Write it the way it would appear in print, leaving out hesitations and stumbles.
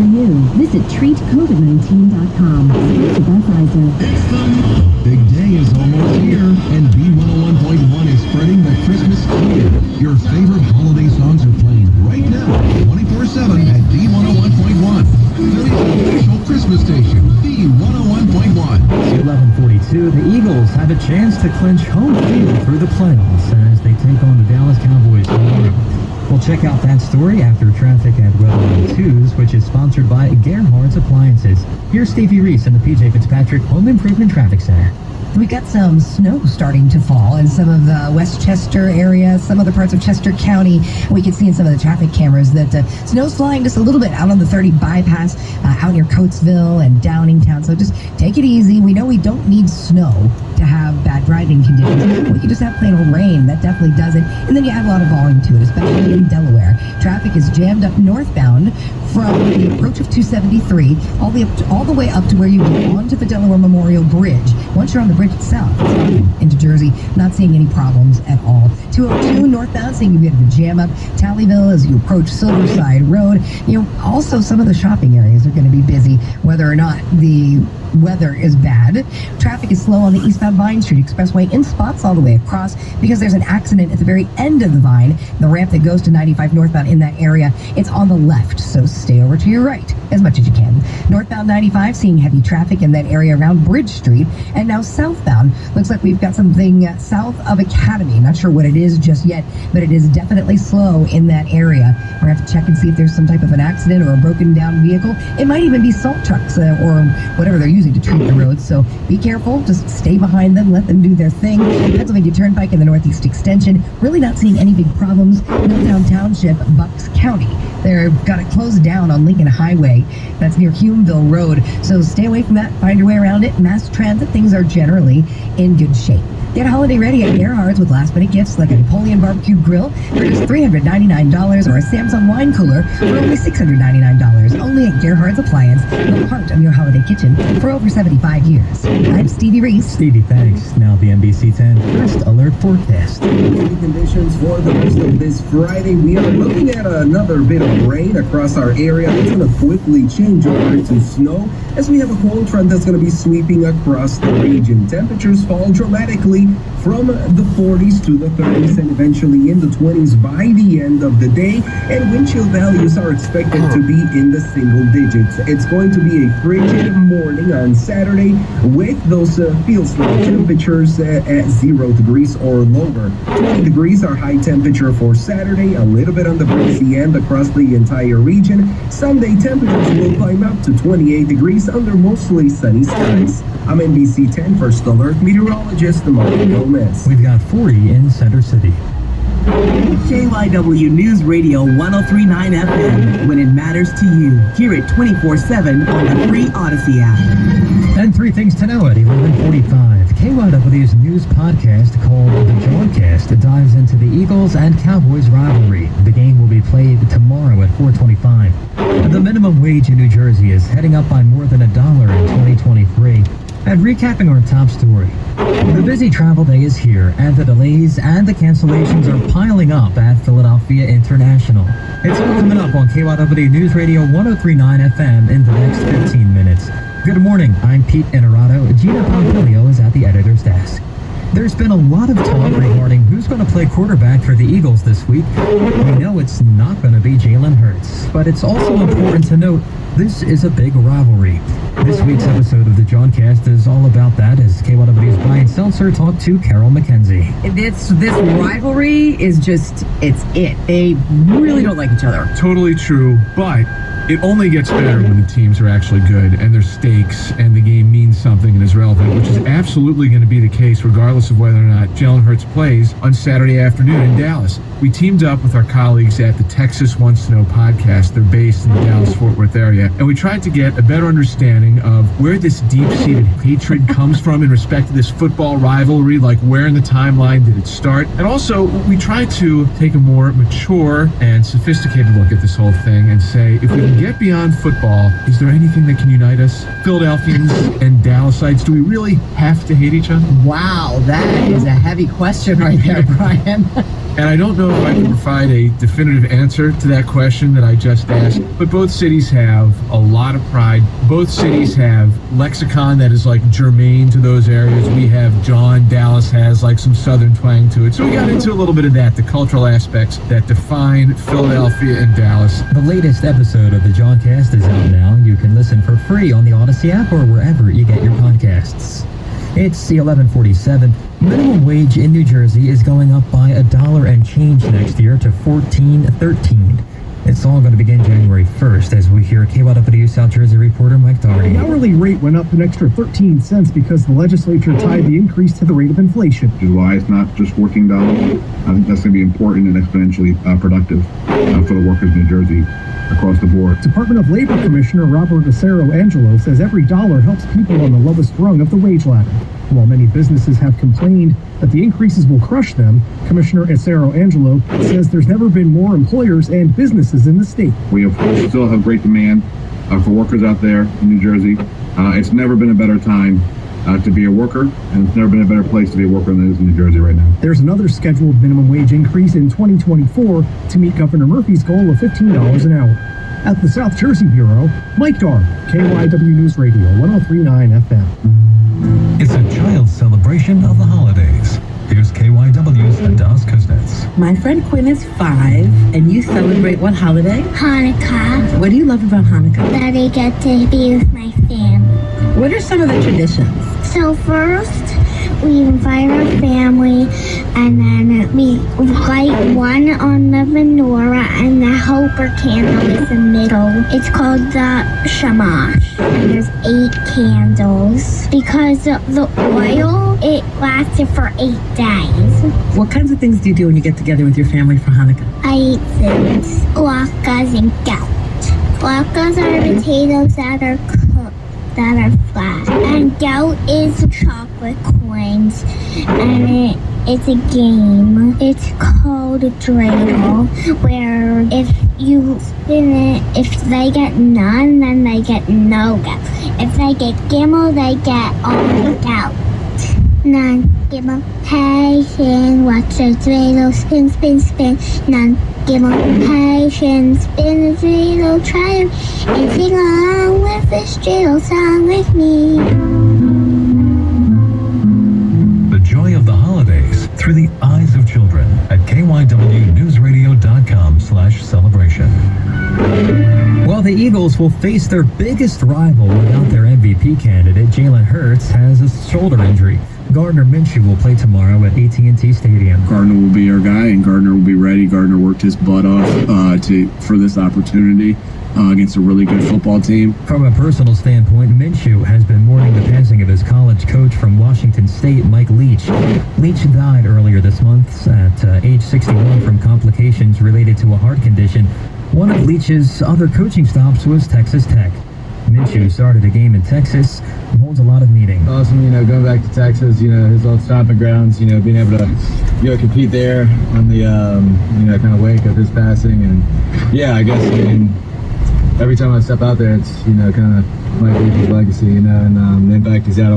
for you. Visit treatcovid19.com. Sponsored by Pfizer. It's the big day is almost here, and B101.1 is spreading the Christmas cheer. Your favorite holiday songs are playing right now, 24/7 at B101.1. Philly's official Christmas station, B101.1. At 11:42, the Eagles have a chance to clinch home field through the playoffs as they take on the Dallas Cowboys tomorrow. We'll check out that story after traffic at Weather 2s, which is sponsored by Gerhard's Appliances. Here's Stevie Reese in the PJ Fitzpatrick Home Improvement Traffic Center. We got some snow starting to fall in some of the Westchester area, some other parts of Chester County. We can see in some of the traffic cameras that snow's flying just a little bit out on the 30 bypass, out near Coatesville and Downingtown. So just take it easy. We know we don't need snow to have bad driving conditions. We can just have plain old rain. That definitely does it. And then you add a lot of volume to it, especially in Delaware. Traffic is jammed up northbound from the approach of 273 all the way up to where you go onto the Delaware Memorial Bridge. Once you're on the bridge itself, into Jersey, not seeing any problems at all. 202 northbound, seeing a bit of a jam up. Tallyville as you approach Silverside Road. Also some of the shopping areas are going to be busy, whether or not the weather is bad. Traffic is slow on the eastbound Vine Street Expressway in spots all the way across because there's an accident at the very end of the Vine. The ramp that goes to 95 northbound in that area, it's on the left, so stay over to your right as much as you can. Northbound 95, seeing heavy traffic in that area around Bridge Street. And now southbound, looks like we've got something south of Academy. Not sure what it is just yet, but it is definitely slow in that area. We're going to have to check and see if there's some type of an accident or a broken down vehicle. It might even be salt trucks or whatever they're using to treat the roads, so be careful. Just stay behind them, let them do their thing. Pennsylvania Turnpike in the Northeast Extension, really not seeing any big problems. Milltown Township, Bucks County, they're got it closed down on Lincoln Highway. That's near Humeville Road, so stay away from that, find your way around it. Mass transit, things are generally in good shape. Get holiday ready at Gerhard's with last-minute gifts like a Napoleon barbecue grill for just $399 or a Samsung wine cooler for only $699. Only at Gerhard's Appliance, the heart of your holiday kitchen, for over 75 years. I'm Stevie Reese. Stevie, thanks. Now the NBC 10 First Alert Forecast. Conditions for the rest of this Friday. We are looking at another bit of rain across our area. It's going to quickly change over to snow as we have a cold front that's going to be sweeping across the region. Temperatures fall dramatically from the 40s to the 30s and eventually in the 20s by the end of the day, and wind chill values are expected to be in the single digits. It's going to be a frigid morning on Saturday with those feel-slow temperatures at 0 degrees or lower. 20 degrees our high temperature for Saturday, a little bit on the breezy end across the entire region. Sunday temperatures will climb up to 28 degrees under mostly sunny skies. I'm NBC 10 First Alert meteorologist Mark Gomez. We've got 40 in Center City. KYW News Radio 103.9 FM. When it matters to you, hear it 24/7 on the free Odyssey app. And three things to know at 11:45. KYW's news podcast called The Jawcast dives into the Eagles and Cowboys rivalry. The game will be played tomorrow at 4:25. The minimum wage in New Jersey is heading up by more than $1 in 2023. And recapping our top story, the busy travel day is here, and the delays and the cancellations are piling up at Philadelphia International. It's all coming up on KYW News Radio 103.9 FM in the next 15 minutes. Good morning, I'm Pete Inarato. Gina Pompilio is at the editor's desk. There's been a lot of talk regarding who's going to play quarterback for the Eagles this week. We know it's not going to be Jalen Hurts, but it's also important to note this is a big rivalry. This week's episode of the Jawcast is all about that as KYW's Brian Seltzer talked to Carol McKenzie. This rivalry is just, it's it. They really don't like each other. Totally true, but it only gets better when the teams are actually good and there's stakes and the game means something and is relevant, which is absolutely going to be the case regardless of whether or not Jalen Hurts plays on Saturday afternoon in Dallas. We teamed up with our colleagues at the Texas Wants to Know podcast. They're based in the Dallas-Fort Worth area, and we tried to get a better understanding of where this deep-seated hatred comes from in respect to this football rivalry, like where in the timeline did it start? And also, we tried to take a more mature and sophisticated look at this whole thing and say, if we can get beyond football, is there anything that can unite us? Philadelphians and Dallasites, do we really have to hate each other? Wow, that is a heavy question right there, Brian. And I don't know if I can provide a definitive answer to that question that I just asked, but both cities have a lot of pride. Both cities have lexicon that is like germane to those areas. We have John, Dallas has like some southern twang to it. So we got into a little bit of that, the cultural aspects that define Philadelphia and Dallas. The latest episode of the Jawcast is out now. You can listen for free on the Odyssey app or wherever you get your podcasts. It's the 11:47. Minimum wage in New Jersey is going up by $1 and change next year to $14.13. It's all going to begin January 1st, as we hear KYW South Jersey reporter Mike Doherty. The hourly rate went up an extra 13 cents because the legislature tied the increase to the rate of inflation. Which is why it's not just $14. I think that's going to be important and exponentially productive for the workers in New Jersey across the board. Department of Labor Commissioner Robert Acero-Angelo says every dollar helps people on the lowest rung of the wage ladder. While many businesses have complained that the increases will crush them, Commissioner Acero-Angelo says there's never been more employers and businesses in the state. We still have great demand for workers out there in New Jersey. It's never been a better time to be a worker, and it's never been a better place to be a worker than it is in New Jersey right now. There's another scheduled minimum wage increase in 2024 to meet Governor Murphy's goal of $15 an hour. At the South Jersey Bureau, Mike Doherty, KYW News Radio, 103.9 FM. It's a child celebration of the holidays. Here's KYW's Das Kuznets. My friend Quinn is 5, and you celebrate what holiday? Hanukkah, What do you love about Hanukkah? that I get to be with my family. What are some of the traditions? So first, we invite our family, and then we light one on the menorah, and the helper candle is the middle. It's called the shamash, and there's 8 candles. Because the oil, it lasted for 8 days. What kinds of things do you do when you get together with your family for Hanukkah? I eat foods, latkes and gout. Latkes are potatoes that are cooked, that are flat. And gout is chocolate coins, and it's a game. It's called dreidel, where if you spin it, if they get none, then they get no gout. If they get gimel, they get all the gout. None, gimel, patient, watch the dreidel, spin, spin, spin. None, gimel, patient, spin the dreidel, try and sing along with this dreidel song with me. The joy of the holidays through the eyes of children at kywnewsradio.com/celebration. Well, the Eagles will face their biggest rival without their MVP candidate. Jalen Hurts has a shoulder injury. Gardner Minshew will play tomorrow at AT&T Stadium. Gardner will be our guy, and Gardner will be ready. Gardner worked his butt off for this opportunity against a really good football team. From a personal standpoint, Minshew has been mourning the passing of his college coach from Washington State, Mike Leach. Leach died earlier this month at age 61 from complications related to a heart condition. One of Leach's other coaching stops was Texas Tech. Minshew started a game in Texas, holds a lot of meaning. Awesome, going back to Texas, his old stomping grounds, being able to, compete there on the, kind of wake of his passing. And yeah, I guess, every time I step out there, it's, kind of Mike Leach's legacy, and the impact he's had on